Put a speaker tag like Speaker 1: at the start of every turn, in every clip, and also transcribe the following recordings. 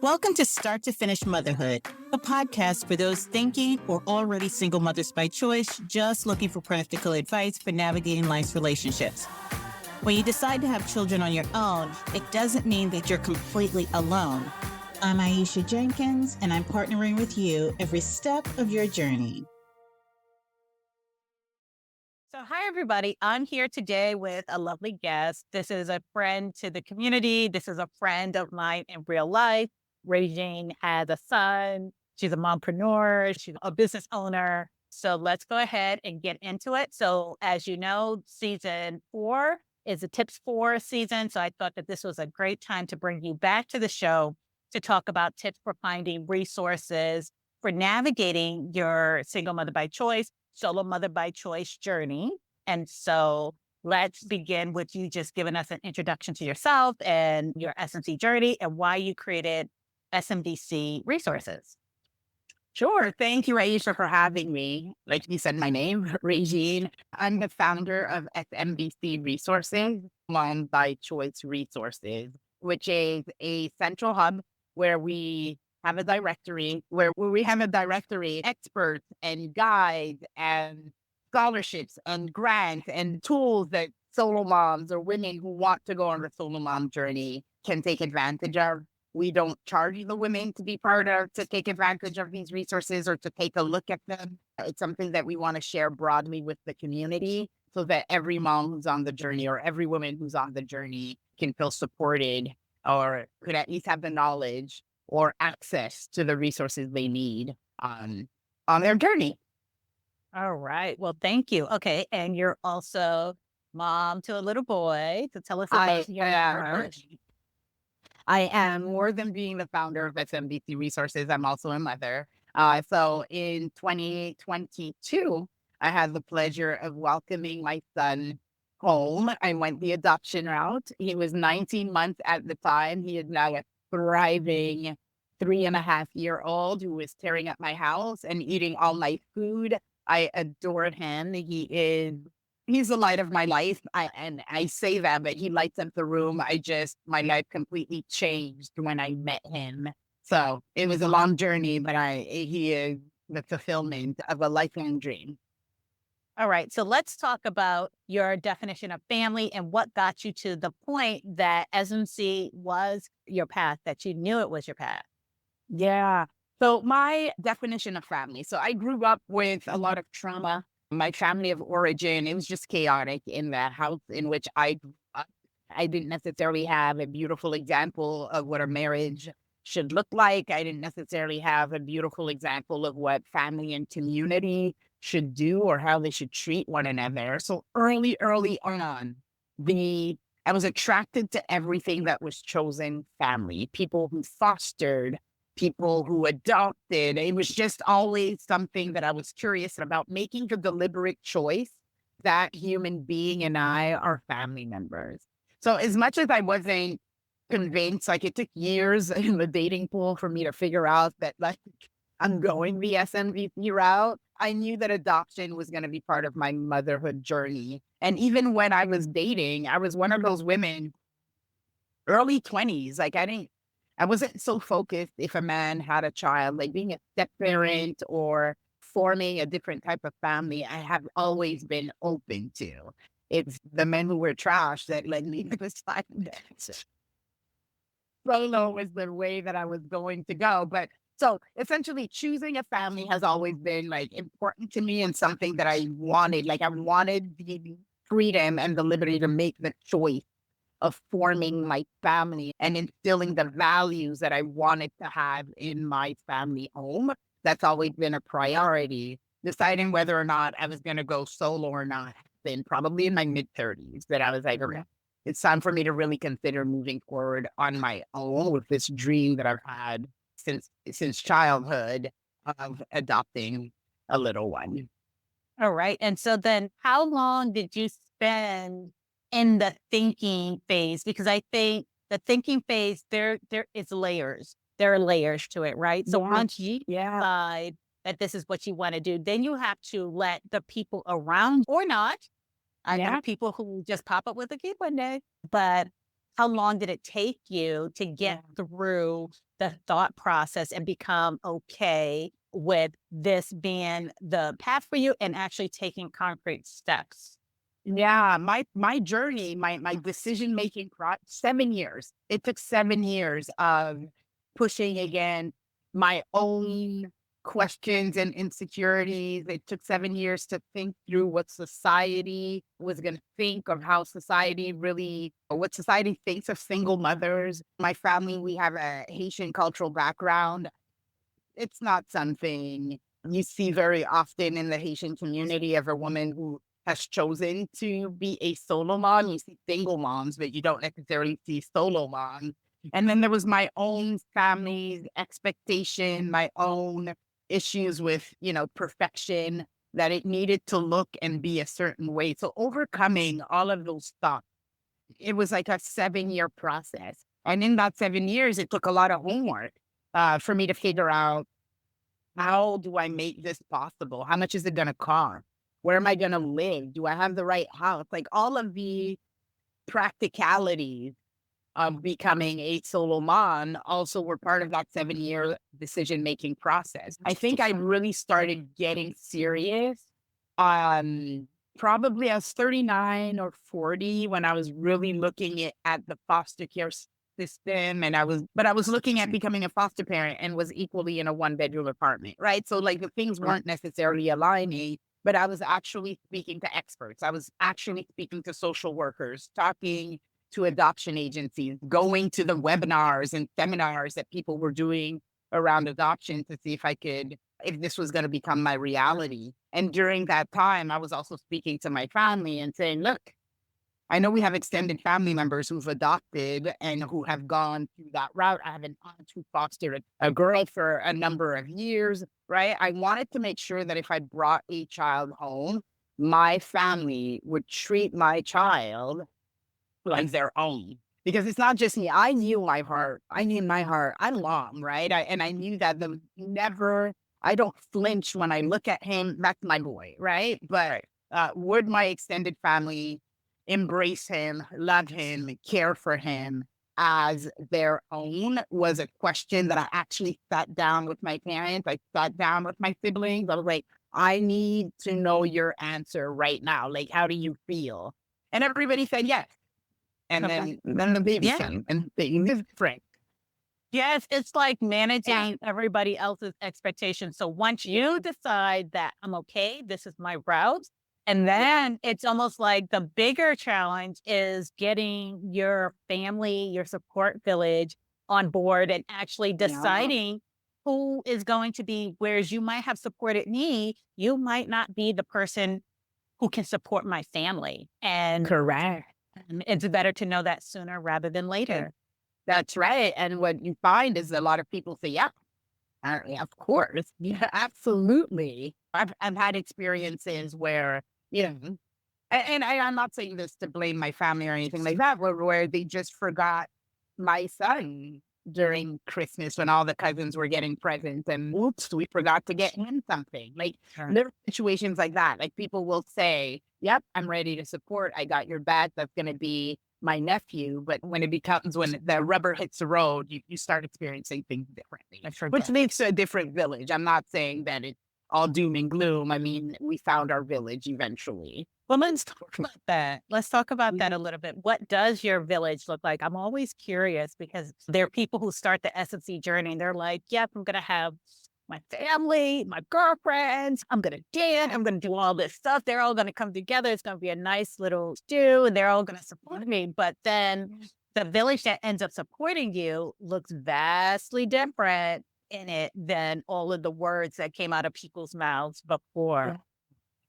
Speaker 1: Welcome to Start to Finish Motherhood, a podcast for those thinking or already single mothers by choice, just looking for practical advice for navigating life's relationships. When you decide to have children on your own, it doesn't mean that you're completely alone. I'm Aisha Jenkins, and I'm partnering with you every step of your journey. So hi, everybody. I'm here today with a lovely guest. This is a friend to the community. This is a friend of mine in real life. Regine has a son. She's a mompreneur. She's a business owner. So let's go ahead and get into it. So as you know, season 4 is a tips for season. So I thought that this was a great time to bring you back to the show to talk about tips for finding resources for navigating your single mother by choice, solo mother by choice journey. And so let's begin with you just giving us an introduction to yourself and your SMC journey and why you created SMBC Resources.
Speaker 2: Sure. Thank you, Aisha, for having me. Like you said, my name, Regine. I'm the founder of SMBC Resources, Mom by Choice Resources, which is a central hub where we have a directory, experts and guides and scholarships and grants and tools that solo moms or women who want to go on the solo mom journey can take advantage of. We don't charge the women to be to take advantage of these resources or to take a look at them. It's something that we want to share broadly with the community so that every mom who's on the journey or every woman who's on the journey can feel supported or could at least have the knowledge or access to the resources they need on their journey.
Speaker 1: All right. Well, thank you. Okay. And you're also mom to a little boy. So tell us about
Speaker 2: I am more than being the founder of SMBC Resources. I'm also a mother. So in 2022, I had the pleasure of welcoming my son home. I went the adoption route. He was 19 months at the time. He is now a thriving 3.5-year-old who is tearing up my house and eating all my food. I adored him. He's the light of my life. I say that, but he lights up the room. My life completely changed when I met him. So it was a long journey, but he is the fulfillment of a lifelong dream.
Speaker 1: All right. So let's talk about your definition of family and what got you to the point that SMC was your path, that you knew it was your path.
Speaker 2: Yeah. So my definition of family. So I grew up with a lot of trauma. My family of origin, it was just chaotic in that house in which I grew up. I didn't necessarily have a beautiful example of what a marriage should look like. I didn't necessarily have a beautiful example of what family and community should do or how they should treat one another. So early on, I was attracted to everything that was chosen family, people who fostered, people who adopted. It was just always something that I was curious about, making the deliberate choice that human being and I are family members. So as much as I wasn't convinced, like it took years in the dating pool for me to figure out that like I'm going the SMBC route, I knew that adoption was going to be part of my motherhood journey. And even when I was dating, I was one of those women, early 20s, like I wasn't so focused if a man had a child, like being a step parent or forming a different type of family. I have always been open to. It's the men who were trash that led me to decide that solo was the way that I was going to go. But so essentially choosing a family has always been like important to me and something that I wanted. Like I wanted the freedom and the liberty to make the choice of forming my family and instilling the values that I wanted to have in my family home. That's always been a priority. Deciding whether or not I was going to go solo or not, then probably in my mid-30s, that I was like, okay, it's time for me to really consider moving forward on my own with this dream that I've had since childhood of adopting a little one.
Speaker 1: All right. And so then how long did you spend in the thinking phase? Because I think the thinking phase, there is layers. There are layers to it, right? So once you decide that this is what you want to do, then you have to let the people around or not. I know people who just pop up with a kid one day, but how long did it take you to get through the thought process and become okay with this being the path for you and actually taking concrete steps?
Speaker 2: Yeah, my journey, my decision making 7 years. It took 7 years of pushing again my own questions and insecurities. It took 7 years to think through what society was going to think of how society really, or what society thinks of single mothers. My family, we have a Haitian cultural background. It's not something you see very often in the Haitian community of a woman who has chosen to be a solo mom. You see single moms, but you don't necessarily see solo moms. And then there was my own family's expectation, my own issues with, perfection, that it needed to look and be a certain way. So overcoming all of those thoughts, it was like a 7 year process. And in that 7 years, it took a lot of homework for me to figure out, how do I make this possible? How much is it going to cost? Where am I going to live? Do I have the right house? Like all of the practicalities of becoming a solo mom also were part of that 7 year decision making process. I think I really started getting serious probably I was 39 or 40 when I was really looking at the foster care system. And I was looking at becoming a foster parent and was equally in a 1 bedroom apartment, right? So like the things weren't necessarily aligning, but I was actually speaking to experts. I was actually speaking to social workers, talking to adoption agencies, going to the webinars and seminars that people were doing around adoption to see if this was going to become my reality. And during that time, I was also speaking to my family and saying, look, I know we have extended family members who've adopted and who have gone through that route. I have an aunt who fostered a girl for a number of years, right? I wanted to make sure that if I brought a child home, my family would treat my child like their own. Because it's not just me. I knew my heart. I knew my heart. I'm mom, right? And I knew that I don't flinch when I look at him. That's my boy, right? But would my extended family embrace him, love him, care for him as their own, was a question that I actually sat down with my parents. I sat down with my siblings. I was like, I need to know your answer right now. Like, how do you feel? And everybody said yes. And then the baby came, and the baby is different.
Speaker 1: Yes, it's like managing everybody else's expectations. So once you decide that I'm okay, this is my route, and then it's almost like the bigger challenge is getting your family, your support village on board and actually deciding who is going to be, whereas you might have supported me, you might not be the person who can support my family. And
Speaker 2: Correct.
Speaker 1: it's better to know that sooner rather than later.
Speaker 2: That's right. And what you find is a lot of people say, yeah, of course. Yeah, absolutely. I've had experiences where, I'm not saying this to blame my family or anything like that, where they just forgot my son during Christmas when all the cousins were getting presents, and oops, we forgot to get him something. Like there are situations like that. Like people will say, yep, I'm ready to support. I got your back. That's going to be my nephew. But when the rubber hits the road, you start experiencing things differently, which leads to a different village. I'm not saying that it's all doom and gloom. I mean, we found our village eventually.
Speaker 1: Well, let's talk about that. Let's talk about that a little bit. What does your village look like? I'm always curious because there are people who start the S&C journey and they're like, yep, I'm going to have my family, my girlfriends, I'm going to dance, I'm going to do all this stuff. They're all going to come together. It's going to be a nice little stew and they're all going to support me. But then the village that ends up supporting you looks vastly different in it than all of the words that came out of people's mouths before.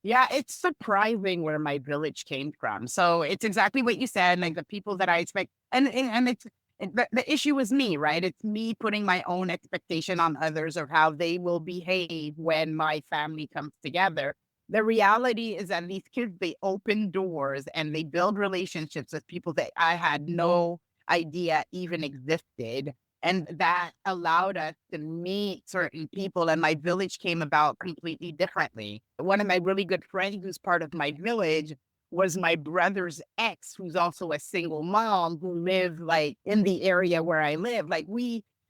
Speaker 2: Yeah, it's surprising where my village came from. So it's exactly what you said, like the people that I expect. And the issue is me, right? It's me putting my own expectation on others of how they will behave when my family comes together. The reality is that these kids, they open doors and they build relationships with people that I had no idea even existed. And that allowed us to meet certain people, and my village came about completely differently. One of my really good friends who's part of my village was my brother's ex, who's also a single mom who lived like in the area where I live. I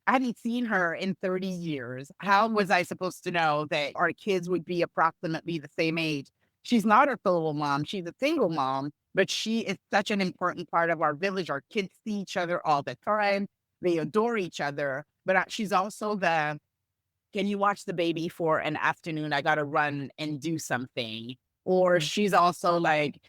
Speaker 2: hadn't seen her in 30 years. How was I supposed to know that our kids would be approximately the same age? She's not a solo mom. She's a single mom, but she is such an important part of our village. Our kids see each other all the time. They adore each other. But she's also can you watch the baby for an afternoon? I got to run and do something. Or she's also like,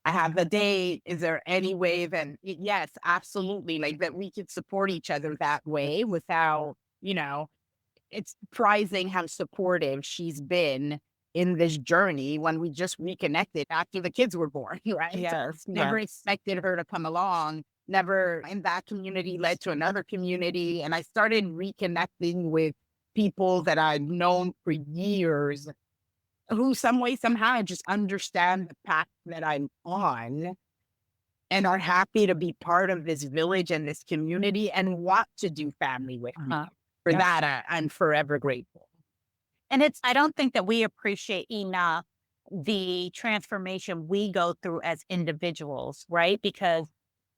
Speaker 2: I have the date. Is there any way that, yes, absolutely. Like that we could support each other that way without, it's surprising how supportive she's been in this journey when we just reconnected after the kids were born, right?
Speaker 1: Yes.
Speaker 2: Never
Speaker 1: Yes.
Speaker 2: expected her to come along. Never in that community led to another community. And I started reconnecting with people that I've known for years who some way, somehow just understand the path that I'm on and are happy to be part of this village and this community and want to do family with me.
Speaker 1: Uh-huh.
Speaker 2: For
Speaker 1: Yep.
Speaker 2: that, I'm forever grateful.
Speaker 1: And I don't think that we appreciate enough the transformation we go through as individuals, right? Because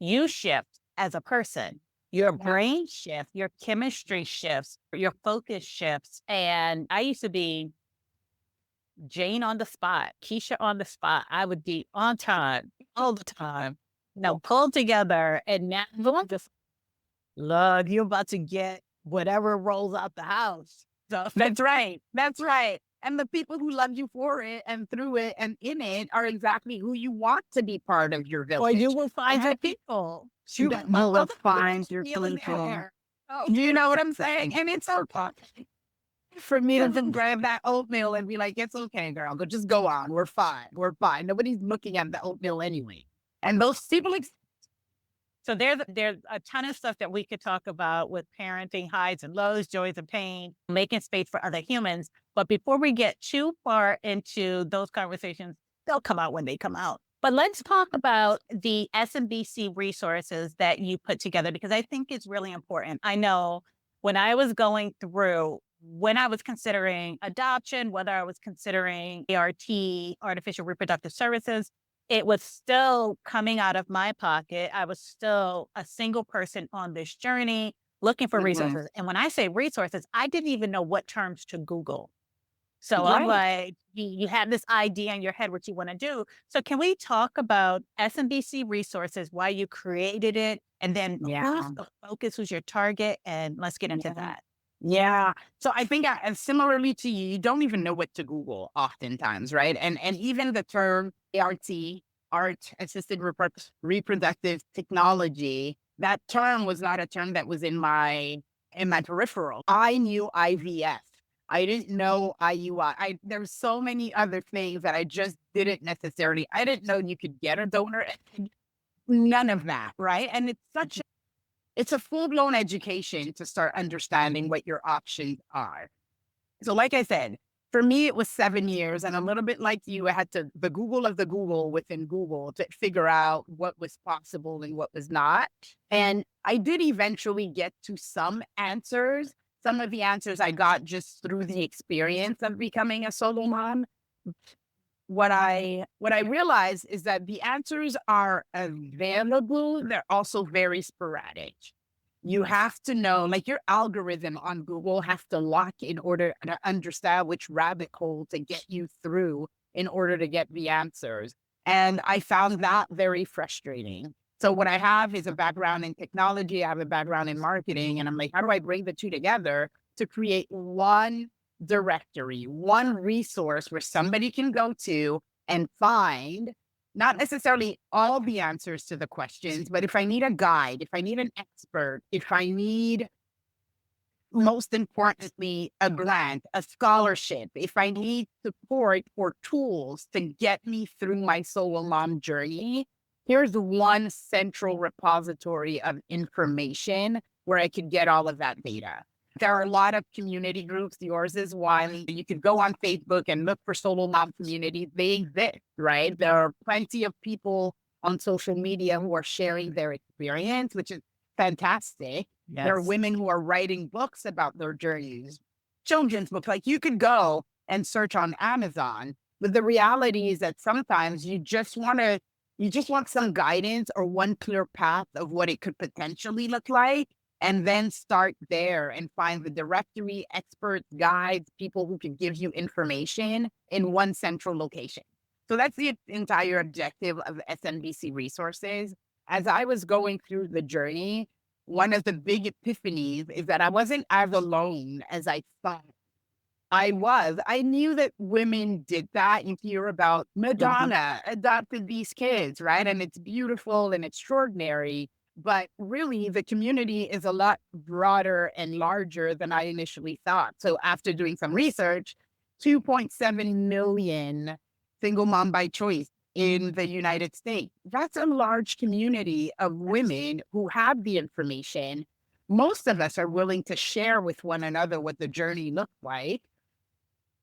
Speaker 1: you shift as a person, your brain shifts, your chemistry shifts, your focus shifts. And I used to be Jane on the spot, Keisha on the spot. I would be on time all the time, pulled together. And now I'm just, Lord, you're about to get whatever rolls out the house. So
Speaker 2: That's right. That's right. And the people who love you for it and through it and in it are exactly who you want to be part of your
Speaker 1: or
Speaker 2: village.
Speaker 1: you will find your people.
Speaker 2: You
Speaker 3: will find your
Speaker 2: feeling
Speaker 3: people.
Speaker 2: there. You know what I'm saying? And it's okay for me to just grab that oatmeal and be like, it's okay, girl. Just go on. We're fine. We're fine. Nobody's looking at the oatmeal anyway. And those people,
Speaker 1: So there's a ton of stuff that we could talk about with parenting, highs and lows, joys and pain, making space for other humans. But before we get too far into those conversations, they'll come out when they come out. But let's talk about the SMBC resources that you put together, because I think it's really important. I know when I was going through, when I was considering adoption, whether I was considering ART, artificial reproductive services, it was still coming out of my pocket. I was still a single person on this journey looking for resources. And when I say resources, I didn't even know what terms to Google. So I'm like, you have this idea in your head what you want to do. So can we talk about SMBC Resources, why you created it, and then who's the focus, who's your target, and let's get into that.
Speaker 2: Yeah. So I think similarly to you, you don't even know what to Google oftentimes, right? And even the term ART, art assisted reproductive technology, that term was not a term that was in my peripheral. I knew IVF. I didn't know IUI. There's so many other things that I just didn't necessarily. I didn't know you could get a donor. None of that, right? And it's a full-blown education to start understanding what your options are. So like I said, for me, it was 7 years, and a little bit like you, I had the Google of the Google within Google to figure out what was possible and what was not. And I did eventually get to some answers. Some of the answers I got just through the experience of becoming a solo mom. What I realized is that the answers are available. They're also very sporadic. You have to know, like your algorithm on Google has to lock in order to understand which rabbit hole to get you through in order to get the answers. And I found that very frustrating. So what I have is a background in technology. I have a background in marketing. And I'm like, how do I bring the two together to create one directory, one resource where somebody can go to and find not necessarily all the answers to the questions, but if I need a guide, if I need an expert, if I need, most importantly, a grant, a scholarship, if I need support or tools to get me through my solo mom journey, here's one central repository of information where I could get all of that data. There are a lot of community groups. Yours is one. You could go on Facebook and look for solo mom communities. They exist, right? There are plenty of people on social media who are sharing their experience, which is fantastic.
Speaker 1: Yes.
Speaker 2: There are women who are writing books about their journeys, children's books. Like you could go and search on Amazon But the reality is that sometimes you just want some guidance or one clear path of what it could potentially look like. And then start there and find the directory, experts, guides, people who can give you information in one central location. So that's the entire objective of SMBC Resources. As I was going through the journey, one of the big epiphanies is that I wasn't as alone as I thought I was. I knew that women did that. You hear about
Speaker 1: Mhm.
Speaker 2: Madonna adopted these kids, right? And it's beautiful and extraordinary. But really, the community is a lot broader and larger than I initially thought. So after doing some research, 2.7 million single mom by choice in the United States. That's a large community of women who have the information. Most of us are willing to share with one another what the journey looks like,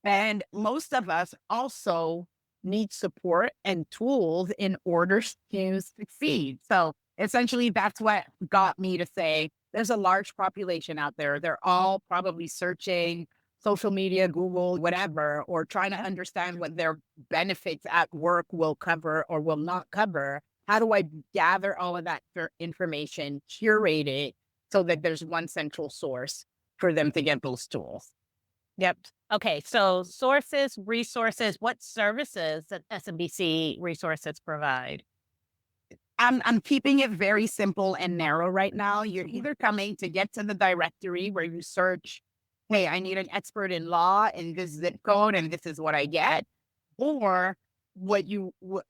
Speaker 2: and most of us also need support and tools in order to succeed. So essentially, that's what got me to say there's a large population out there. They're all probably searching social media, Google, whatever, or trying to understand what their benefits at work will cover or will not cover. How do I gather all of that information, curate it so that there's one central source for them to get those tools?
Speaker 1: Yep. Okay. So sources, resources, what services that SMBC Resources provide?
Speaker 2: I'm keeping it very simple and narrow right now. You're either coming to get to the directory where you search, hey, I need an expert in law in this zip code and this is what I get. Or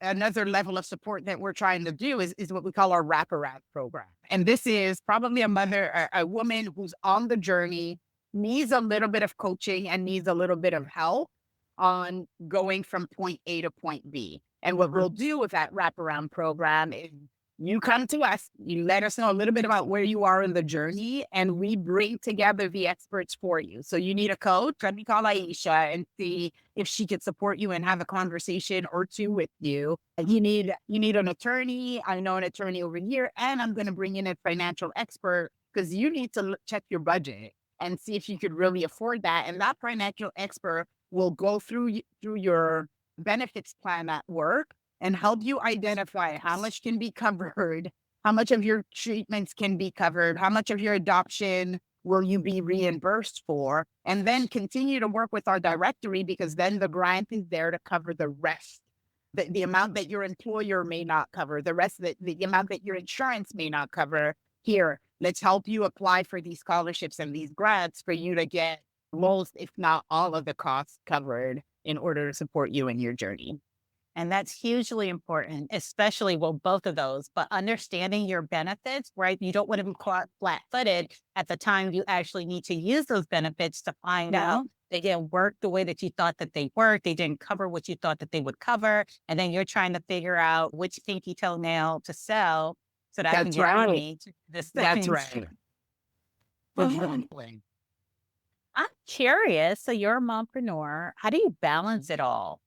Speaker 2: another level of support that we're trying to do is what we call our wraparound program. And this is probably a woman who's on the journey, needs a little bit of coaching and needs a little bit of help on going from point A to point B. And what we'll do with that wraparound program is you come to us, you let us know a little bit about where you are in the journey, and we bring together the experts for you. So you need a coach, let me call Aisha and see if she could support you and have a conversation or two with you. And you need an attorney. I know an attorney over here, and I'm going to bring in a financial expert because you need to check your budget and see if you could really afford that. And that financial expert will go through your benefits plan at work and help you identify how much can be covered, how much of your treatments can be covered, how much of your adoption will you be reimbursed for, and then continue to work with our directory because then the grant is there to cover the rest. The amount that your employer may not cover, the rest of the amount that your insurance may not cover. Here, let's help you apply for these scholarships and these grants for you to get most, if not all of the costs covered in order to support you in your journey.
Speaker 1: And that's hugely important, especially well, both of those, but understanding your benefits, right? You don't want to be caught flat footed at the time you actually need to use those benefits to find out they didn't work the way that you thought that they worked. They didn't cover what you thought that they would cover. And then you're trying to figure out which pinky toenail to sell so that I can
Speaker 2: That's
Speaker 1: get
Speaker 2: right.
Speaker 1: money to this
Speaker 2: That's
Speaker 1: thing.
Speaker 2: right.
Speaker 1: I'm
Speaker 2: Exactly.
Speaker 1: curious. So you're a mompreneur. How do you balance it all?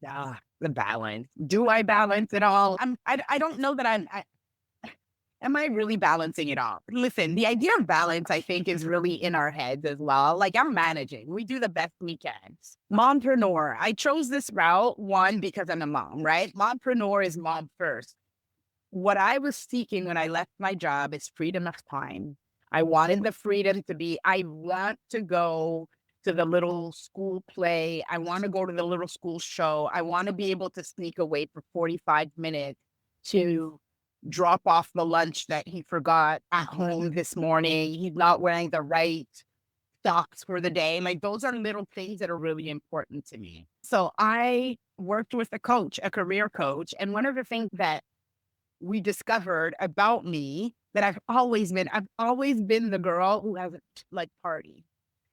Speaker 2: The balance. Do I balance it all? I don't know that am I really balancing it all? Listen, the idea of balance, I think, is really in our heads as well. Like I'm managing. We do the best we can. Mompreneur. I chose this route, one, because I'm a mom, right? Mompreneur is mom first. What I was seeking when I left my job is freedom of time. I wanted the freedom to be, I want to go to the little school play. I want to go to the little school show. I want to be able to sneak away for 45 minutes to drop off the lunch that he forgot at home this morning. He's not wearing the right socks for the day. Like those are little things that are really important to me. So I worked with a coach, a career coach. And one of the things that we discovered about me that I've always been the girl who has a like party.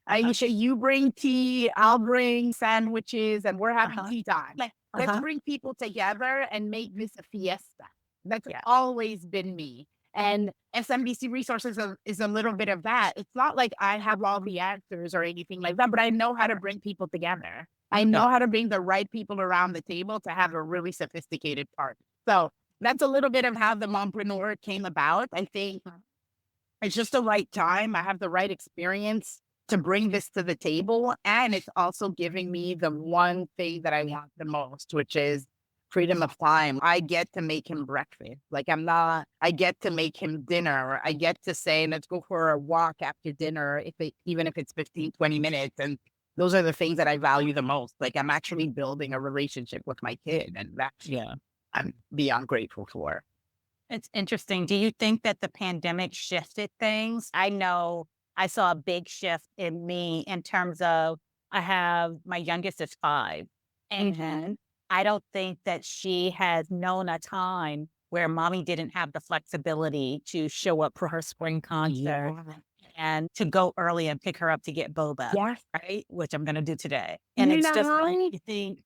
Speaker 2: Aisha, you bring tea, I'll bring sandwiches, and we're having tea time. Like, let's bring people together and make this a fiesta. That's
Speaker 1: Yeah.
Speaker 2: always been me. And SMBC Resources is a little bit of that. It's not like I have all the answers or anything like that, but I know how to bring people together. I know how to bring the right people around the table to have a really sophisticated party. So that's a little bit of how the mompreneur came about. I think it's just the right time. I have the right experience to bring this to the table. And it's also giving me the one thing that I want the most, which is freedom of time. I get to make him breakfast. I get to make him dinner. I get to say, let's go for a walk after dinner, even if it's 15, 20 minutes. And those are the things that I value the most. Like I'm actually building a relationship with my kid. And that's, yeah, I'm beyond grateful for.
Speaker 1: It's interesting. Do you think that the pandemic shifted things? I know I saw a big shift in me in terms of my youngest is 5, and I don't think that she has known a time where mommy didn't have the flexibility to show up for her spring concert and to go early and pick her up to get boba,
Speaker 2: Yes.
Speaker 1: right? Which I'm going to do today. And it's just, I think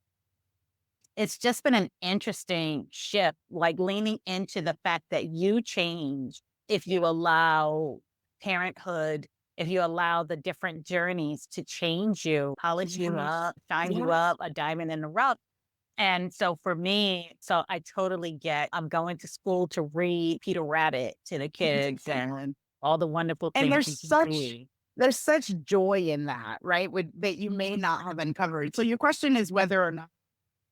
Speaker 1: it's just been an interesting shift, like leaning into the fact that you change if you allow parenthood, if you allow the different journeys to change you, polish you up, shine you up, a diamond in the rough. And so for me, so I totally get, I'm going to school to read Peter Rabbit to the kids and all the wonderful things.
Speaker 2: And
Speaker 1: he
Speaker 2: there's such joy in that, right? That you may not have uncovered. So your question is whether or not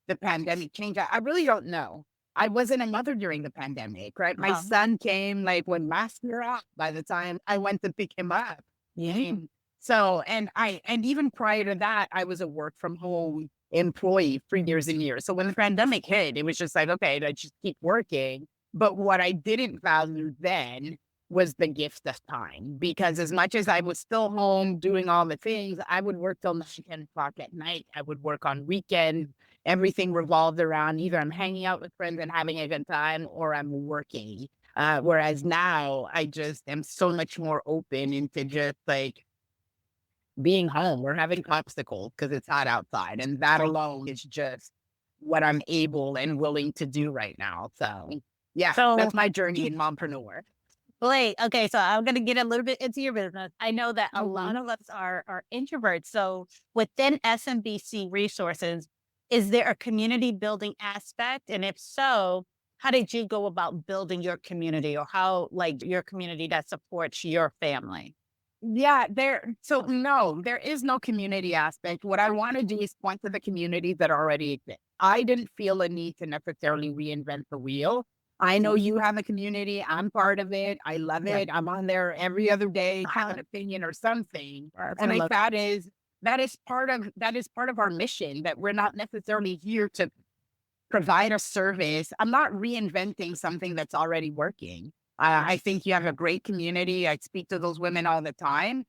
Speaker 2: the pandemic changed. I really don't know. I wasn't a mother during the pandemic, right? My son came like when masks were up by the time I went to pick him up.
Speaker 1: Yeah.
Speaker 2: So, and even prior to that, I was a work from home employee for years and years. So when the pandemic hit, it was just like, okay, I just keep working. But what I didn't value then was the gift of time, because as much as I was still home doing all the things, I would work till 9, 10 o'clock at night. I would work on weekends. Everything revolved around either I'm hanging out with friends and having a good time or I'm working. Whereas now I just am so much more open into just like being home or having popsicles because it's hot outside. And that alone is just what I'm able and willing to do right now. So yeah, that's my journey in mompreneur.
Speaker 1: Wait, okay, so I'm gonna get a little bit into your business. I know that a lot of us are introverts. So within SMBC Resources, is there a community building aspect? And if so, how did you go about building your community, or how, like, your community that supports your family?
Speaker 2: Yeah, no, there is no community aspect. What I want to do is point to the communities that already exist. I didn't feel a need to necessarily reinvent the wheel. I know you have a community. I'm part of it. I love it. I'm on there every other day, have an opinion or something. And I think that is part of our mission, that we're not necessarily here to provide a service. I'm not reinventing something that's already working. I think you have a great community. I speak to those women all the time.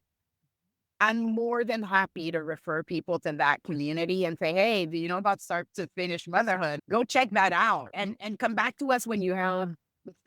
Speaker 2: I'm more than happy to refer people to that community and say, hey, do you know about Start to Finish Motherhood? Go check that out and come back to us when you have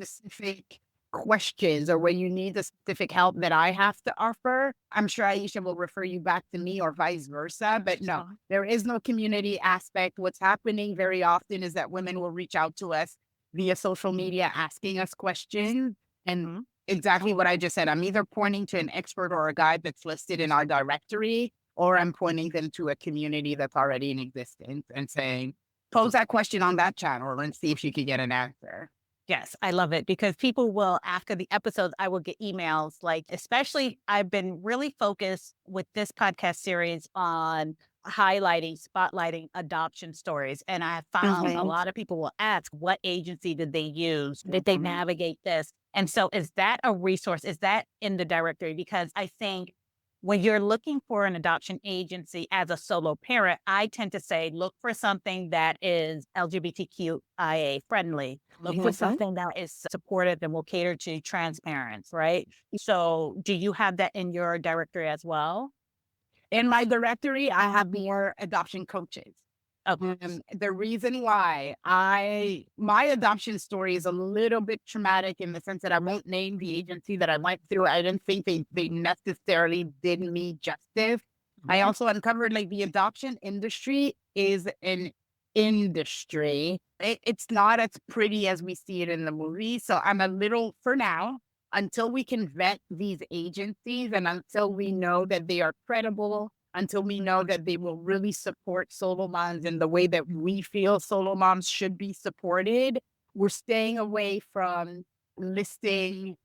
Speaker 2: specific questions or when you need the specific help that I have to offer. I'm sure Aisha will refer you back to me or vice versa. But no, there is no community aspect. What's happening very often is that women will reach out to us via social media asking us questions. And exactly what I just said. I'm either pointing to an expert or a guide that's listed in our directory, or I'm pointing them to a community that's already in existence and saying, pose that question on that channel and see if you can get an answer.
Speaker 1: Yes, I love it, because people will, after the episodes, I will get emails, like, especially I've been really focused with this podcast series on spotlighting adoption stories. And I have found a lot of people will ask, what agency did they use? Did they navigate this? And so is that a resource? Is that in the directory? Because I think when you're looking for an adoption agency as a solo parent, I tend to say, look for something that is LGBTQIA friendly. Look for something that is supportive and will cater to trans parents, right? So do you have that in your directory as well?
Speaker 2: In my directory, I have more adoption coaches. The reason why my adoption story is a little bit traumatic in the sense that I won't name the agency that I went through. I didn't think they necessarily did me justice. I also uncovered like the adoption industry is an industry. It's not as pretty as we see it in the movie. So I'm a little, for now, until we can vet these agencies and until we know that they are credible, until we know that they will really support solo moms in the way that we feel solo moms should be supported, we're staying away from listing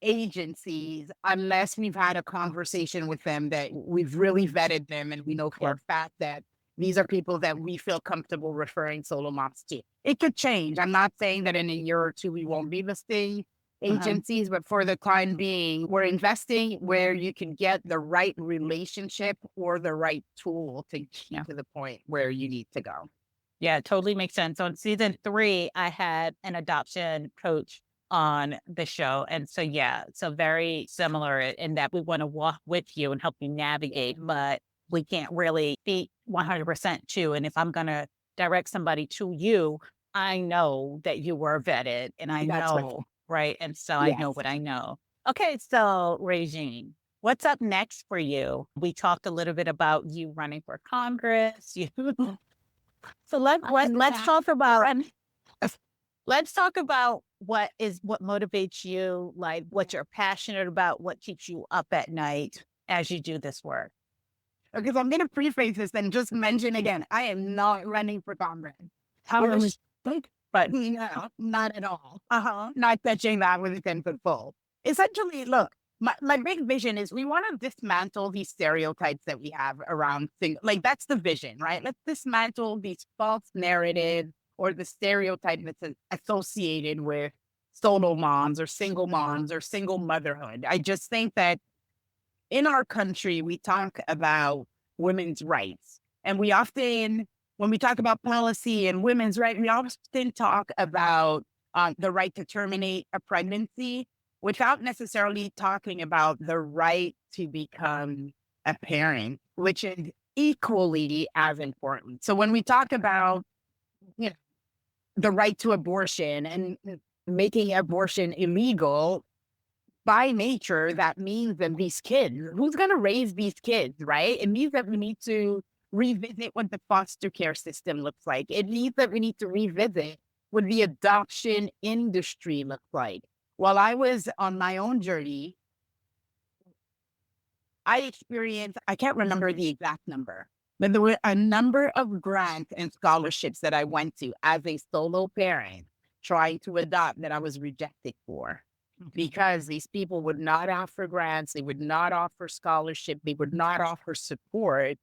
Speaker 2: agencies unless we've had a conversation with them that we've really vetted them and we know for
Speaker 1: Yeah.
Speaker 2: a fact that these are people that we feel comfortable referring solo moms to. It could change. I'm not saying that in a year or two we won't be listing
Speaker 1: Uh-huh.
Speaker 2: agencies, but for the time being, we're investing where you can get the right relationship or the right tool to get you
Speaker 1: Yeah.
Speaker 2: to the point where you need to go.
Speaker 1: Yeah, totally makes sense. On season 3, I had an adoption coach on the show. And so, yeah, so very similar in that we want to walk with you and help you navigate, but we can't really be 100% to. And if I'm going to direct somebody to you, I know that you were vetted and I
Speaker 2: That's right.
Speaker 1: know, right? And so I know
Speaker 2: Yes.
Speaker 1: what I know. Okay, so Regine, what's up next for you? We talked a little bit about you running for Congress. You So let's talk about let's talk about what motivates you, like what you're passionate about, what keeps you up at night as you do this work.
Speaker 2: Because I'm going to preface this and just mention again, I am not running for Congress.
Speaker 1: How
Speaker 2: We're
Speaker 1: is but
Speaker 2: no, not at all.
Speaker 1: uh-huh.
Speaker 2: Not touching that with a 10-foot pole. Essentially, look, my big vision is we want to dismantle these stereotypes that we have around things. Like, that's the vision, right? Let's dismantle these false narratives or the stereotype that's associated with solo moms or single motherhood. I just think that in our country, we talk about women's rights. And we often, when we talk about policy and women's rights, we often talk about the right to terminate a pregnancy without necessarily talking about the right to become a parent, which is equally as important. So when we talk about, you know, the right to abortion and making abortion illegal, by nature, that means that these kids, who's going to raise these kids, right? It means that we need to revisit what the foster care system looks like. It means that we need to revisit what the adoption industry looks like. While I was on my own journey, I experienced, I can't remember the exact number, but there were a number of grants and scholarships that I went to as a solo parent trying to adopt that I was rejected for because these people would not offer grants, they would not offer scholarship, they would not offer support.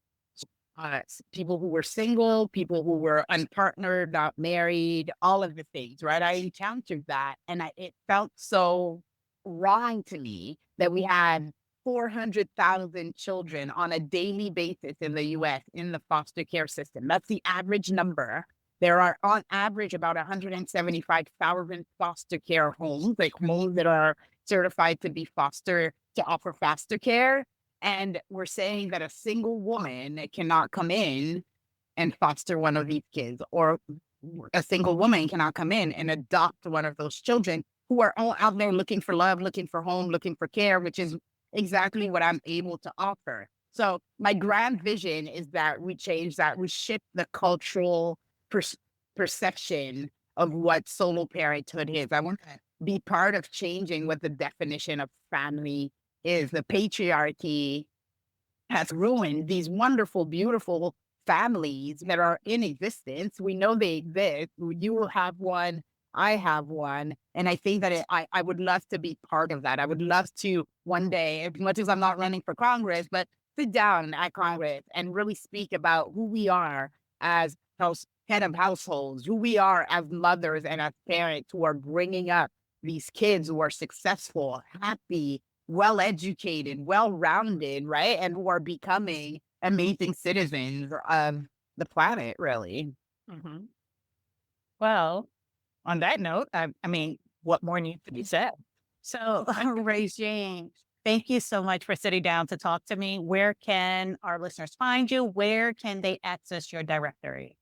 Speaker 2: People who were single, people who were unpartnered, not married, all of the things, right? I encountered that, and it felt so wrong to me that we had 400,000 children on a daily basis in the US in the foster care system. That's the average number. There are, on average, about 175,000 foster care homes, like homes that are certified to be to offer foster care. And we're saying that a single woman cannot come in and foster one of these kids, or a single woman cannot come in and adopt one of those children who are all out there looking for love, looking for home, looking for care, which is exactly what I'm able to offer. So my grand vision is that we change that, we shift the cultural perception of what solo parenthood is. I want to be part of changing what the definition of family is. The patriarchy has ruined these wonderful, beautiful families that are in existence. We know they exist. You will have one. I have one. And I think that I would love to be part of that. I would love to one day, as much as I'm not running for Congress, but sit down at Congress and really speak about who we are as head of households, who we are as mothers and as parents who are bringing up these kids who are successful, happy, well-educated, well-rounded, right? And who are becoming amazing citizens of the planet, really.
Speaker 1: Mhm. Well, on that note, I mean, what more needs to be said? So, Regine, thank you so much for sitting down to talk to me. Where can our listeners find you? Where can they access your directory?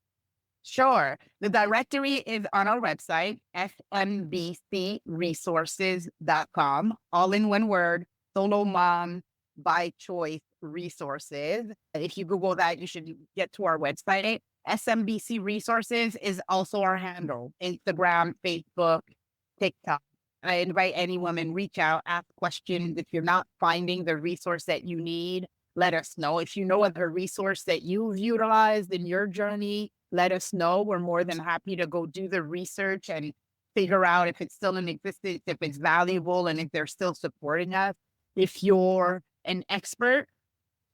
Speaker 2: Sure. The directory is on our website, SMBCresources.com, all in one word, solo mom by choice resources. If you Google that, you should get to our website. SMBC Resources is also our handle, Instagram, Facebook, TikTok. I invite any woman, reach out, ask questions. If you're not finding the resource that you need, let us know. If you know of a resource that you've utilized in your journey, let us know. We're more than happy to go do the research and figure out if it's still in existence, if it's valuable, and if they're still supporting us. If you're an expert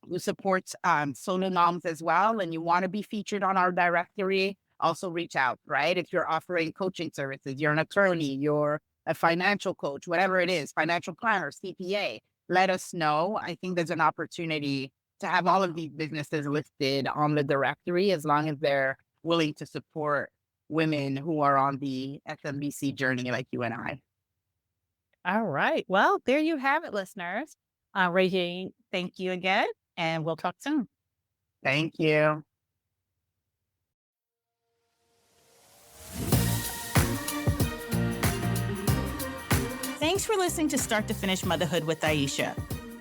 Speaker 2: who supports solo moms as well, and you want to be featured on our directory, also reach out, right? If you're offering coaching services, you're an attorney, you're a financial coach, whatever it is, financial planner, CPA, let us know. I think there's an opportunity to have all of these businesses listed on the directory as long as they're willing to support women who are on the SMBC journey like you and I.
Speaker 1: All right. Well, there you have it, listeners. Regine, thank you again, and we'll talk soon.
Speaker 2: Thank you.
Speaker 1: Thanks for listening to Start to Finish Motherhood with Aisha.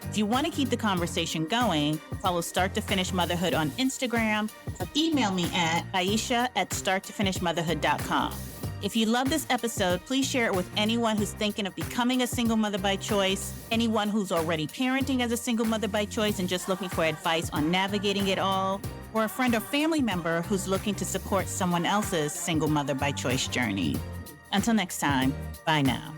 Speaker 1: If you want to keep the conversation going, follow Start to Finish Motherhood on Instagram or email me at aisha@starttofinishmotherhood.com. If you love this episode, please share it with anyone who's thinking of becoming a single mother by choice, anyone who's already parenting as a single mother by choice and just looking for advice on navigating it all, or a friend or family member who's looking to support someone else's single mother by choice journey. Until next time, bye now.